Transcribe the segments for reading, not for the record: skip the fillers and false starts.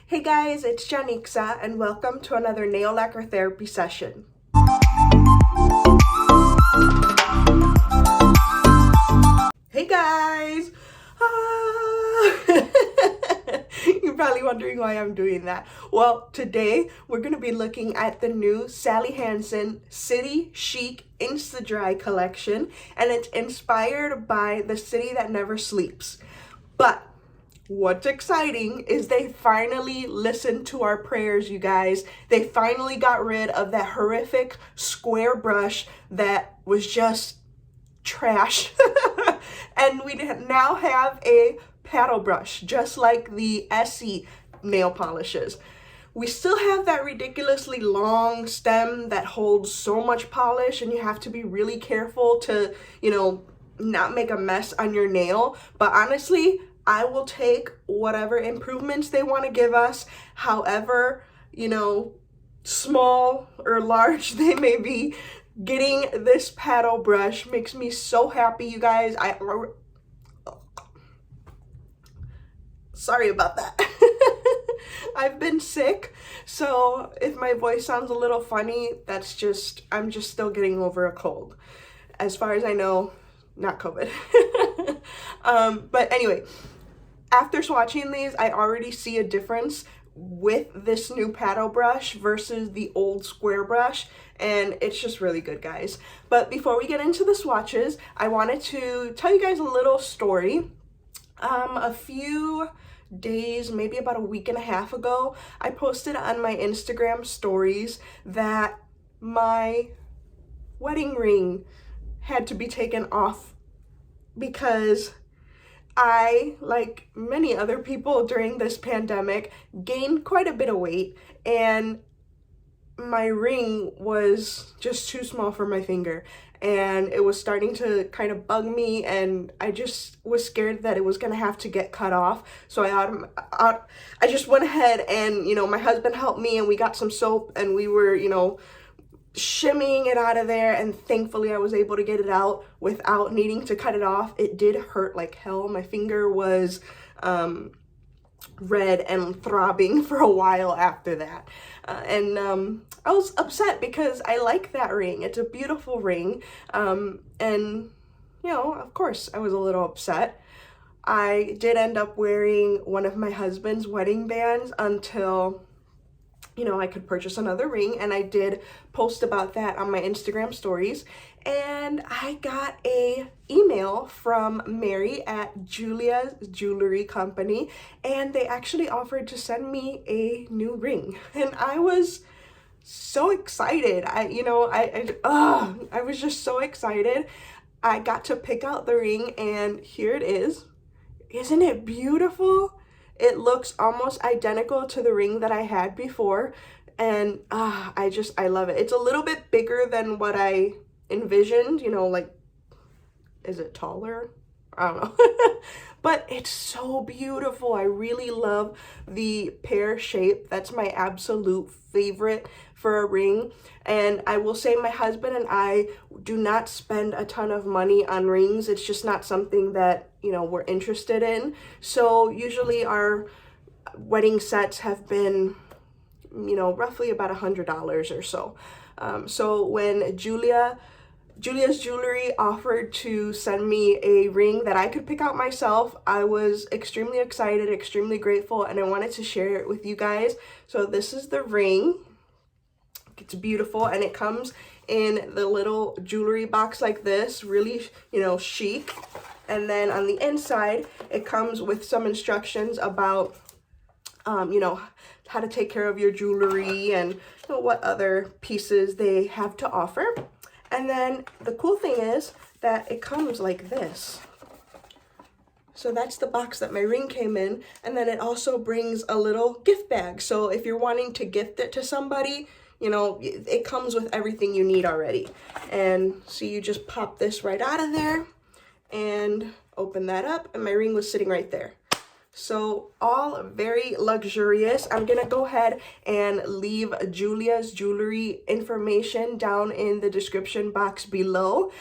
Hey guys, it's Janixa and welcome to another nail lacquer therapy session. Hey guys! You're probably wondering why I'm doing that. Well, today we're going to be looking at the new Sally Hansen City Chic Insta-Dri collection, and it's inspired by the city that never sleeps. But what's exciting is they finally listened to our prayers, you guys. They finally got rid of that horrific square brush that was just trash. And we now have a paddle brush, just like the Essie nail polishes. We still have that ridiculously long stem that holds so much polish, and you have to be really careful to, not make a mess on your nail. But honestly, I will take whatever improvements they want to give us, however, small or large they may be. Getting this paddle brush makes me so happy, you guys. Sorry about that. I've been sick, so if my voice sounds a little funny, I'm just still getting over a cold. As far as I know, not COVID. But anyway, after swatching these, I already see a difference with this new paddle brush versus the old square brush, and it's just really good, guys. But before we get into the swatches, I wanted to tell you guys a little story. A few days, maybe about a week and a half ago, I posted on my Instagram stories that my wedding ring had to be taken off because I, like many other people during this pandemic, gained quite a bit of weight, and my ring was just too small for my finger, and it was starting to kind of bug me, and I just was scared that it was gonna have to get cut off. So I just went ahead and, my husband helped me, and we got some soap, and we were, shimmying it out of there, and thankfully I was able to get it out without needing to cut it off. It did hurt like hell. My finger was red and throbbing for a while after that, and I was upset because I like that ring. It's a beautiful ring, and of course I was a little upset. I did end up wearing one of my husband's wedding bands until I could purchase another ring, and I did post about that on my Instagram stories. And I got a email from Mary at Jeulia's jewelry company, and they actually offered to send me a new ring, and I was so excited. I was just so excited. I got to pick out the ring, and here it is. Isn't it beautiful? It looks almost identical to the ring that I had before, and I love it. It's a little bit bigger than what I envisioned, is it taller? I don't know. But it's so beautiful. I really love the pear shape. That's my absolute favorite for a ring. And I will say my husband and I do not spend a ton of money on rings. It's just not something that, we're interested in. So usually our wedding sets have been, roughly about $100 or so. So when Jeulia's Jewelry offered to send me a ring that I could pick out myself, I was extremely excited, extremely grateful, and I wanted to share it with you guys. So this is the ring. It's beautiful, and it comes in the little jewelry box like this, really, chic. And then on the inside, it comes with some instructions about, how to take care of your jewelry and what other pieces they have to offer. And then the cool thing is that it comes like this. So that's the box that my ring came in. And then it also brings a little gift bag. So if you're wanting to gift it to somebody, it comes with everything you need already. And so you just pop this right out of there and open that up, and my ring was sitting right there. So all very luxurious. I'm gonna go ahead and leave Jeulia's jewelry information down in the description box below.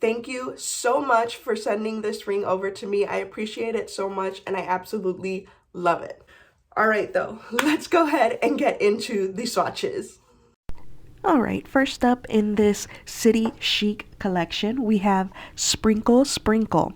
Thank you so much for sending this ring over to me. I appreciate it so much, and I absolutely love it. All right, though, let's go ahead and get into the swatches. Alright, first up in this City Chic collection, we have Sprinkle Sprinkle.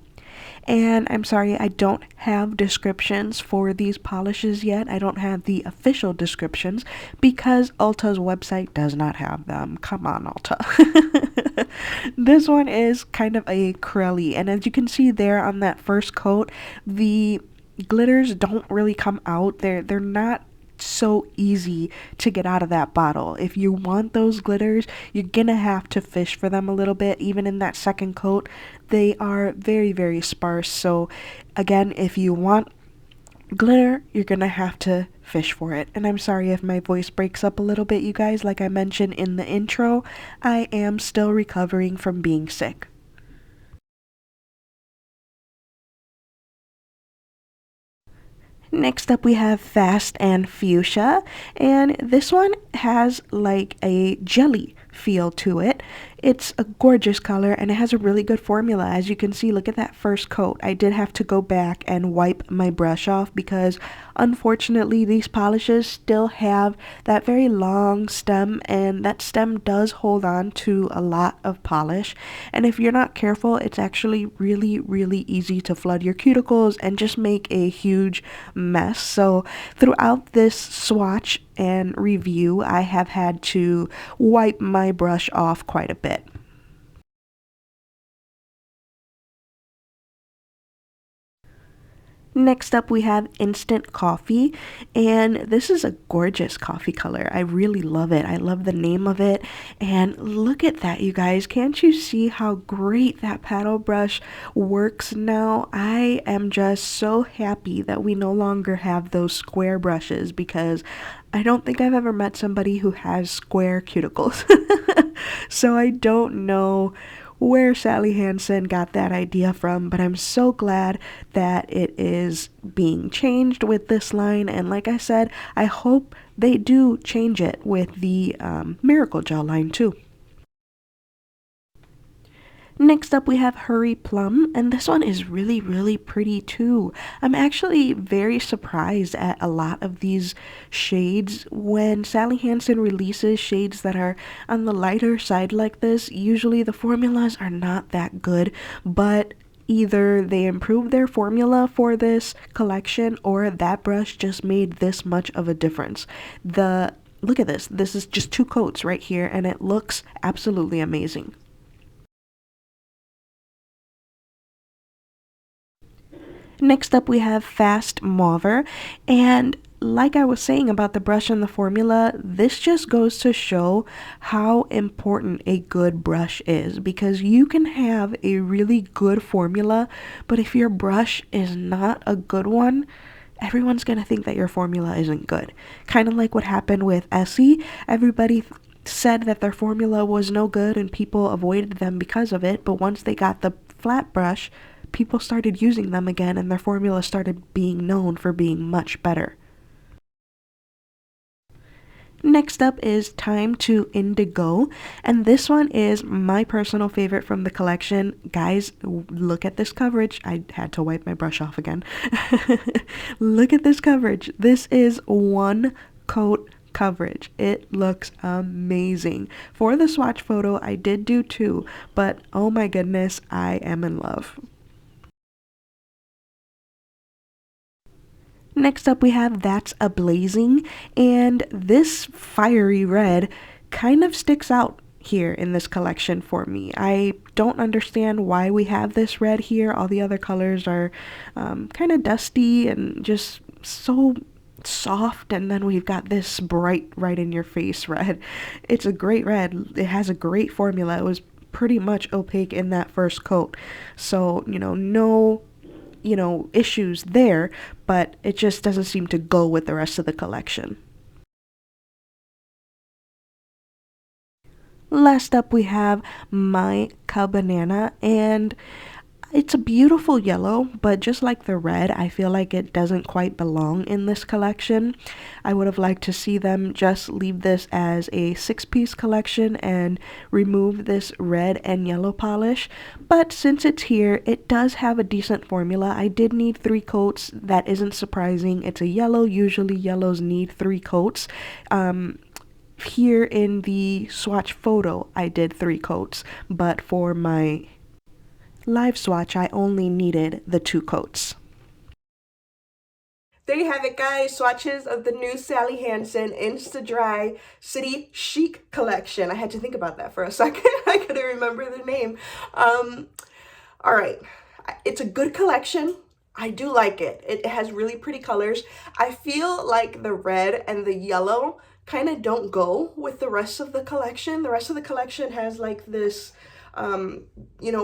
And I'm sorry, I don't have descriptions for these polishes yet. I don't have the official descriptions because Ulta's website does not have them. Come on, Ulta. This one is kind of a crelly, and as you can see there on that first coat, the glitters don't really come out. They're not so easy to get out of that bottle. If you want those glitters, you're gonna have to fish for them a little bit. Even in that second coat, they are very, very sparse. So again, if you want glitter, you're gonna have to fish for it. And I'm sorry if my voice breaks up a little bit, you guys. Like I mentioned in the intro, I am still recovering from being sick. Next up, we have Fast and Fuchsia, and this one has like a jelly feel to it. It's a gorgeous color and it has a really good formula. As you can see, look at that first coat. I did have to go back and wipe my brush off because unfortunately these polishes still have that very long stem, and that stem does hold on to a lot of polish. And if you're not careful, it's actually really, really easy to flood your cuticles and just make a huge mess. So throughout this swatch and review, I have had to wipe my brush off quite a bit. Next up, we have Instant Coffee, and this is a gorgeous coffee color. I really love it. I love the name of it, and look at that, you guys. Can't you see how great that paddle brush works now? I am just so happy that we no longer have those square brushes because I don't think I've ever met somebody who has square cuticles. So I don't know where Sally Hansen got that idea from, but I'm so glad that it is being changed with this line. And like I said, I hope they do change it with the Miracle Gel line too. Next up, we have Hurry Plum, and this one is really, really pretty too. I'm actually very surprised at a lot of these shades. When Sally Hansen releases shades that are on the lighter side like this, usually the formulas are not that good, but either they improved their formula for this collection or that brush just made this much of a difference. Look at this. This is just 2 coats right here, and it looks absolutely amazing. Next up, we have Fast Mauver, and like I was saying about the brush and the formula, this just goes to show how important a good brush is, because you can have a really good formula, but if your brush is not a good one, everyone's gonna think that your formula isn't good. Kind of like what happened with Essie. Everybody said that their formula was no good and people avoided them because of it, but once they got the flat brush, people started using them again and their formula started being known for being much better. Next up is Time to Indigo, and this one is my personal favorite from the collection. Guys, look at this coverage. I had to wipe my brush off again. Look at this coverage. This is 1 coat coverage. It looks amazing. For the swatch photo, I did do 2, but oh my goodness, I am in love. Next up, we have That's a Blazing, and this fiery red kind of sticks out here in this collection for me. I don't understand why we have this red here. All the other colors are kind of dusty and just so soft, and then we've got this bright right in your face red. It's a great red. It has a great formula. It was pretty much opaque in that first coat, so no issues there, but it just doesn't seem to go with the rest of the collection. Last up, we have My Banana, and It's a beautiful yellow, but just like the red, I feel like it doesn't quite belong in this collection. I would have liked to see them just leave this as a 6-piece collection and remove this red and yellow polish. But since it's here, it does have a decent formula. I did need 3 coats. That isn't surprising. It's a yellow. Usually yellows need 3 coats. Here in the swatch photo, I did 3 coats, but for my live swatch, I only needed the 2 coats. There you have it, guys. Swatches of the new Sally Hansen Insta-Dri City Chic collection. I had to think about that for a second. I couldn't remember the name. All right. It's a good collection. I do like it. It has really pretty colors. I feel like the red and the yellow kind of don't go with the rest of the collection. The rest of the collection has like this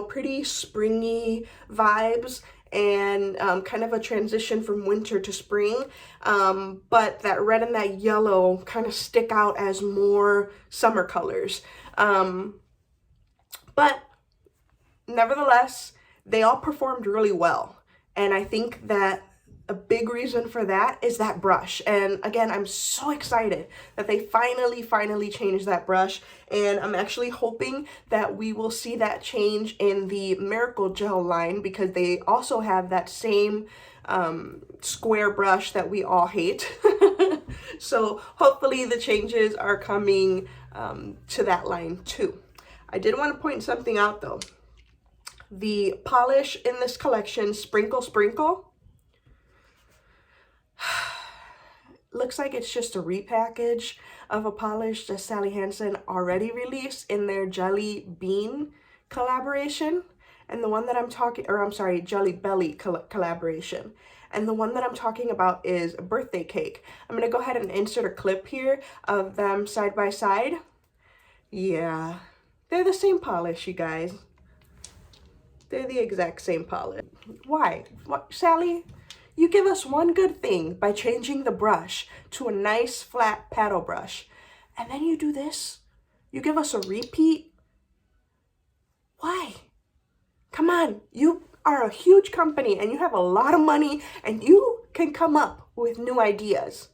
pretty springy vibes and kind of a transition from winter to spring. But that red and that yellow kind of stick out as more summer colors. But nevertheless, they all performed really well. And I think that a big reason for that is that brush. And again, I'm so excited that they finally changed that brush. And I'm actually hoping that we will see that change in the Miracle Gel line, because they also have that same square brush that we all hate. So hopefully the changes are coming to that line too. I did want to point something out though. The polish in this collection, Sprinkle Sprinkle, looks like it's just a repackage of a polish that Sally Hansen already released in their Jelly Bean collaboration. And the one that Jelly Belly collaboration. And the one that I'm talking about is Birthday Cake. I'm going to go ahead and insert a clip here of them side by side. Yeah, they're the same polish, you guys. They're the exact same polish. Why? What, Sally? You give us one good thing by changing the brush to a nice flat paddle brush, and then you do this? You give us a repeat? Why? Come on, you are a huge company and you have a lot of money and you can come up with new ideas.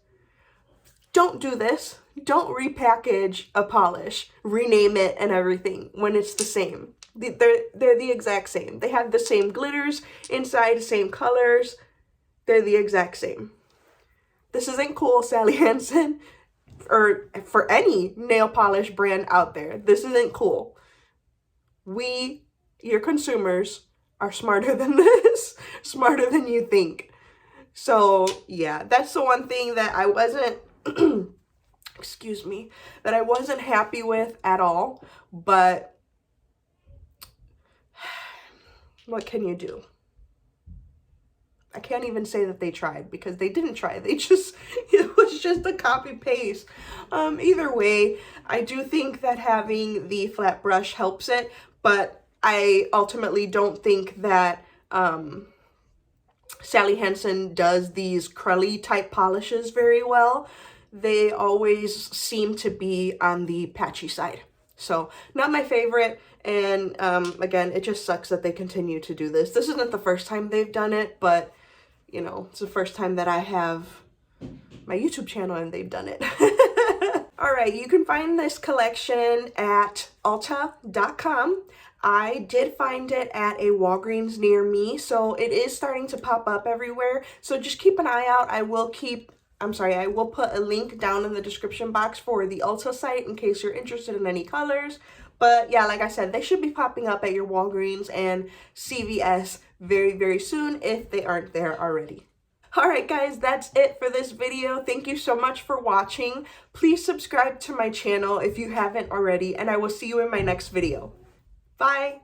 Don't do this. Don't repackage a polish, rename it and everything when it's the same. They're the exact same. They have the same glitters inside, same colors. They're the exact same. This isn't cool, Sally Hansen, or for any nail polish brand out there. This isn't cool. We, your consumers, are smarter than this, smarter than you think. So yeah, that's the one thing that I wasn't, excuse me, that I wasn't happy with at all. But what can you do? I can't even say that they tried, because they didn't try. It was just a copy paste. Either way, I do think that having the flat brush helps it, but I ultimately don't think that Sally Hansen does these crully type polishes very well. They always seem to be on the patchy side. So not my favorite. And again, it just sucks that they continue to do this. This isn't the first time they've done it, but you know, it's the first time that I have my YouTube channel and they've done it. All right, you can find this collection at Ulta.com. I did find it at a Walgreens near me, so it is starting to pop up everywhere. So just keep an eye out. I will put a link down in the description box for the Ulta site in case you're interested in any colors. But yeah, like I said, they should be popping up at your Walgreens and CVS very soon if they aren't there already. Alright guys, that's it for this video. Thank you so much for watching. Please subscribe to my channel if you haven't already, and I will see you in my next video. Bye!